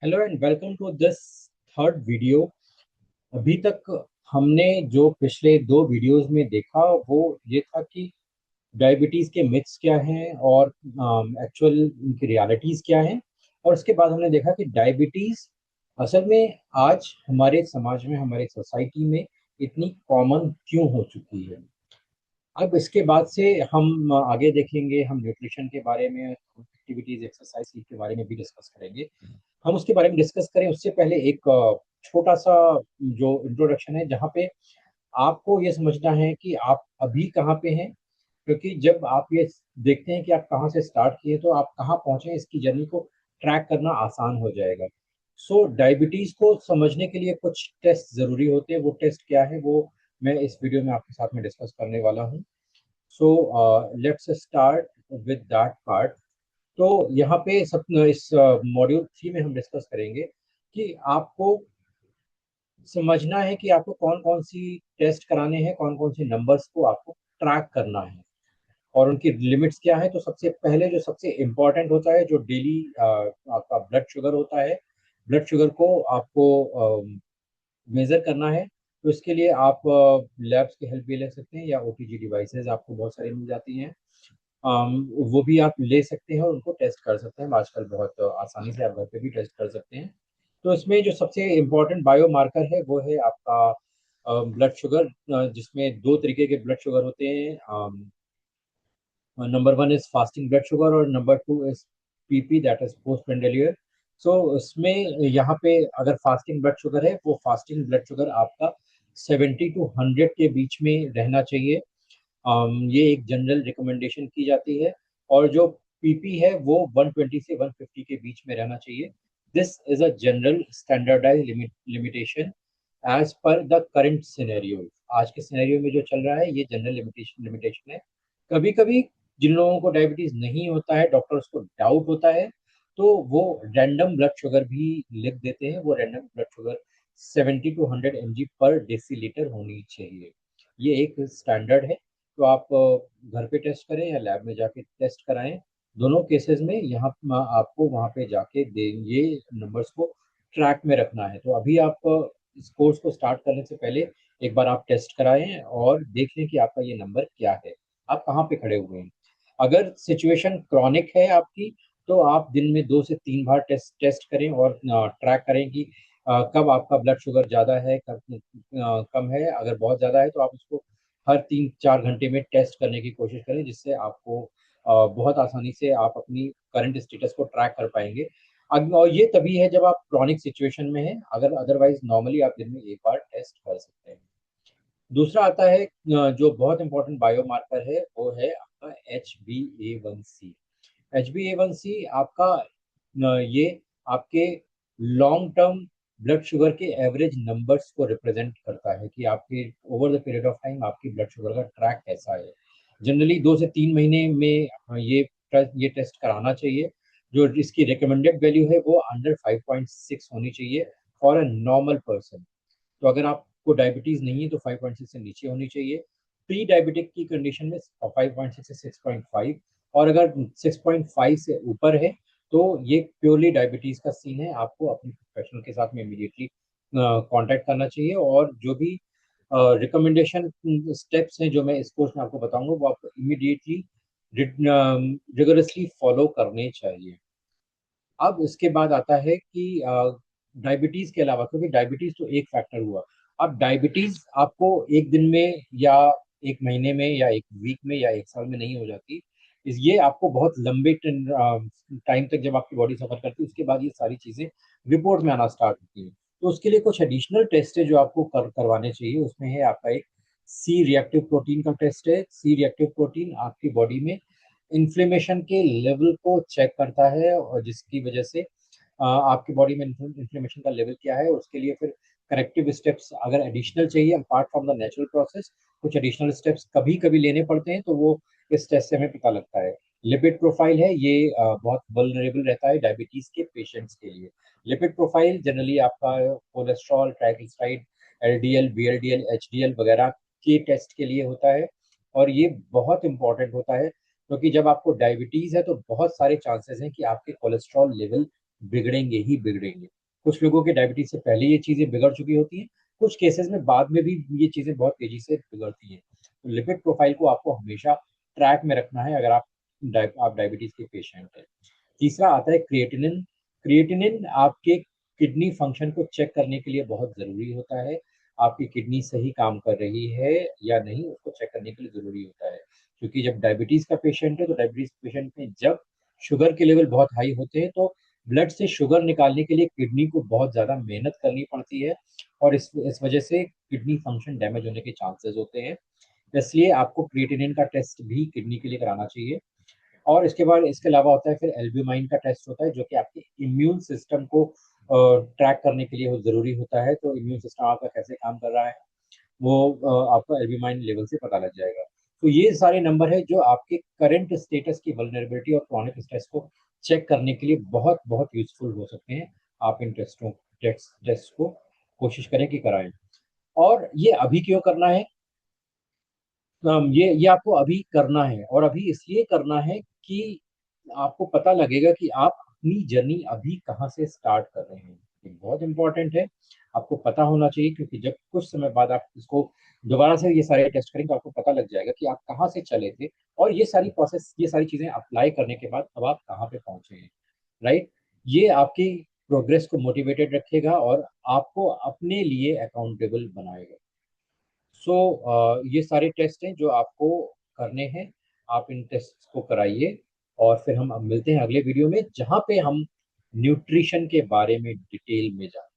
Hello and welcome to this third video. अभी तक हमने जो पिछले दो वीडियोस में देखा वो ये था कि डायबिटीज़ के मिथ्स क्या हैं और एक्चुअल इनकी रियलिटीज़ क्या हैं। और उसके बाद हमने देखा कि डायबिटीज़ असल में आज हमारे समाज में, हमारे सोसाइटी में इतनी कॉमन क्यों हो चुकी है। अब इसके बाद से हम आगे देखेंगे, हम न्यूट्रिशन के बारे में, एक्टिविटीज़, एक्सरसाइज के बारे में भी डिस्कस करेंगे। हम उसके बारे में डिस्कस करें उससे पहले एक छोटा सा जो इंट्रोडक्शन है, जहाँ पे आपको ये समझना है कि आप अभी कहाँ पे हैं। क्योंकि जब आप ये देखते हैं कि आप कहाँ से स्टार्ट किए तो आप कहाँ पहुंचे, इसकी जर्नी को ट्रैक करना आसान हो जाएगा। सो डायबिटीज को समझने के लिए कुछ टेस्ट जरूरी होते हैं। वो टेस्ट क्या है वो मैं इस वीडियो में आपके साथ में डिस्कस करने वाला हूँ। So let's start with that part. तो यहाँ पे सब इस मॉड्यूल 3 में हम डिस्कस करेंगे कि आपको समझना है कि आपको कौन कौन सी टेस्ट कराने हैं, कौन कौन से नंबर्स को आपको ट्रैक करना है और उनकी लिमिट्स क्या है। तो सबसे पहले जो सबसे इम्पोर्टेंट होता है, जो डेली आपका ब्लड शुगर होता है, ब्लड शुगर को आपको मेजर करना है। तो इसके लिए आप लैब्स की हेल्प भी ले सकते हैं या ओटीजी डिवाइसेस आपको बहुत सारी मिल जाती हैं। वो भी आप ले सकते हैं और उनको टेस्ट कर सकते हैं। आजकल बहुत आसानी से आप घर पे भी टेस्ट कर सकते हैं। तो इसमें जो सबसे इम्पोर्टेंट बायो मार्कर है वो है आपका ब्लड शुगर, जिसमें दो तरीके के ब्लड शुगर होते हैं। Number one is fasting blood sugar और number two is PP, that is post prandial. So इसमें यहाँ पे अगर फास्टिंग ब्लड शुगर है, वो फास्टिंग ब्लड शुगर आपका 70 to 100 के बीच में रहना चाहिए। ये एक जनरल रिकमेंडेशन की जाती है। और जो पीपी है वो 120 से 150 के बीच में रहना चाहिए। This is a general standardise limitation as per the current scenario. आज के सिनेरियो में जो चल रहा है ये जनरल लिमिटेशन है। कभी कभी जिन लोगों को डायबिटीज नहीं होता है, डॉक्टर्स को डाउट होता है, तो वो रैंडम ब्लड शुगर भी लिख देते हैं। वो random blood sugar 70 to 100 mg पर डेसीलीटर होनी चाहिए। ये एक स्टैंडर्ड है। तो आप घर पे टेस्ट करें या लैब में जाके टेस्ट कराएं, दोनों केसेस में यहाँ आपको वहाँ पे जाके ये नंबर्स को ट्रैक में रखना है। तो अभी आप इस कोर्स को स्टार्ट करने से पहले एक बार आप टेस्ट कराएं और देख लें कि आपका ये नंबर क्या है, आप कहाँ पे खड़े हुए हैं। अगर सिचुएशन क्रॉनिक है आपकी, तो आप दिन में 2 से 3 बार टेस्ट टेस्ट करें और ट्रैक करें कि कब आपका ब्लड शुगर ज़्यादा है, कब कम है। अगर बहुत ज़्यादा है तो आप उसको हर 3-4 घंटे में टेस्ट करने की कोशिश करें, जिससे आपको बहुत आसानी से आप अपनी करंट स्टेटस को ट्रैक कर पाएंगे। और ये तभी है जब आप क्रॉनिक सिचुएशन में हैं। अगर अदरवाइज नॉर्मली आप दिन में एक बार टेस्ट कर सकते हैं। दूसरा आता है जो बहुत इंपॉर्टेंट बायोमार्कर है, वो है आपका HbA1c। HbA1c आपका ये आपके लॉन्ग टर्म ब्लड शुगर के एवरेज नंबर्स को रिप्रेजेंट करता है कि आपके over the period of time आपकी ब्लड शुगर का ट्रैक कैसा है। जनरली 2 से 3 महीने में ये टेस्ट कराना चाहिए। जो इसकी रिकमेंडेड वैल्यू है वो अंडर 5.6 होनी चाहिए फॉर अ नॉर्मल पर्सन। तो अगर आपको डायबिटीज नहीं है तो 5.6 से नीचे होनी चाहिए। प्री डायबिटिक की कंडीशन में 5.6 से 6.5। और अगर 6.5 से ऊपर है तो ये प्योरली डायबिटीज का सीन है। आपको अपने प्रोफेशनल के साथ में इमीडिएटली कांटेक्ट करना चाहिए। और जो भी रिकमेंडेशन स्टेप्स हैं जो मैं इस कोर्स में आपको बताऊंगा, वो आपको इमीडिएटली रिगोरसली फॉलो करने चाहिए। अब इसके बाद आता है कि डायबिटीज के अलावा, क्योंकि डायबिटीज तो एक फैक्टर हुआ, अब डायबिटीज आपको एक दिन में या एक महीने में या एक वीक में या एक साल में नहीं हो जाती। ये आपको बहुत लंबे टाइम तक जब आपकी बॉडी सफर करती है, उसके बाद ये सारी चीजें रिपोर्ट में आना स्टार्ट होती है। तो उसके लिए कुछ एडिशनल टेस्ट है जो आपको करवाने चाहिए। उसमें है आपका एक सी रिएक्टिव प्रोटीन का टेस्ट है। सी रिएक्टिव प्रोटीन आपकी बॉडी में इन्फ्लेमेशन के लेवल को चेक करता है, और जिसकी वजह से आपकी बॉडी में इन्फ्लेमेशन का लेवल क्या है। उसके लिए फिर करेक्टिव स्टेप्स अगर एडिशनल चाहिए apart from the natural process, कुछ एडिशनल स्टेप्स कभी कभी लेने पड़ते हैं, तो वो इस टेस्ट से हमें पता लगता है। लिपिड प्रोफाइल है, ये बहुत वल्नरेबल रहता है डायबिटीज के पेशेंट्स के लिए। लिपिड प्रोफाइल जनरली आपका cholesterol, triglyceride, LDL, VLDL, HDL वगैरह के टेस्ट के लिए होता है। और ये बहुत इंपॉर्टेंट होता है क्योंकि जब आपको डायबिटीज है तो बहुत सारे चांसेस हैं कि आपके कोलेस्ट्रॉल लेवल बिगड़ेंगे ही बिगड़ेंगे। कुछ लोगों के डायबिटीज से पहले ये चीजें बिगड़ चुकी होती हैं, कुछ केसेस में बाद में भी ये चीजें बहुत तेजी से बिगड़ती हैं। तो लिपिड प्रोफाइल को आपको हमेशा ट्रैक में रखना है अगर आप डायबिटीज के पेशेंट हैं। तीसरा आता है क्रिएटिनिन। क्रिएटिनिन आपके किडनी फंक्शन को चेक करने के लिए बहुत जरूरी होता है। आपकी किडनी सही काम कर रही है या नहीं, उसको चेक करने के लिए जरूरी होता है। क्योंकि जब डायबिटीज का पेशेंट है, तो डायबिटीज पेशेंट में जब शुगर के लेवल बहुत हाई होते हैं, तो ब्लड से शुगर निकालने के लिए किडनी को बहुत ज्यादा मेहनत करनी पड़ती है, और इस वजह से किडनी फंक्शन डैमेज होने के चांसेस होते हैं। इसलिए आपको क्रिएटिनिन का टेस्ट भी किडनी के लिए कराना चाहिए। और इसके बाद इसके अलावा होता है फिर एल्ब्यूमाइन का टेस्ट होता है, जो कि आपके इम्यून सिस्टम को ट्रैक करने के लिए वो जरूरी होता है। तो इम्यून सिस्टम आपका कैसे काम कर रहा है, वो आपको एल्ब्यूमाइन लेवल से पता लग जाएगा। तो ये सारे नंबर है जो आपके करंट स्टेटस की वल्नरेबिलिटी और क्रॉनिक स्ट्रेस को चेक करने के लिए बहुत बहुत यूजफुल हो सकते हैं। आप इन टेस्ट को कोशिश करें कि कराएं। और ये अभी क्यों करना है? ये आपको अभी करना है, और अभी इसलिए करना है कि आपको पता लगेगा कि आप अपनी जर्नी अभी कहाँ से स्टार्ट कर रहे हैं। ये बहुत इंपॉर्टेंट है, आपको पता होना चाहिए, क्योंकि जब कुछ समय बाद आप इसको दोबारा से ये सारे टेस्ट करेंगे तो आपको पता लग जाएगा कि आप कहाँ से चले थे, और ये सारी प्रोसेस, ये सारी चीजें अप्लाई करने के बाद अब आप कहाँ पे पहुंचे हैं। राइट? ये आपकी प्रोग्रेस को मोटिवेटेड रखेगा और आपको अपने लिए अकाउंटेबल बनाएगा। सो ये सारे टेस्ट हैं जो आपको करने हैं। आप इन टेस्ट को कराइए, और फिर हम अब मिलते हैं अगले वीडियो में, जहाँ पे हम न्यूट्रिशन के बारे में डिटेल में जानेंगे।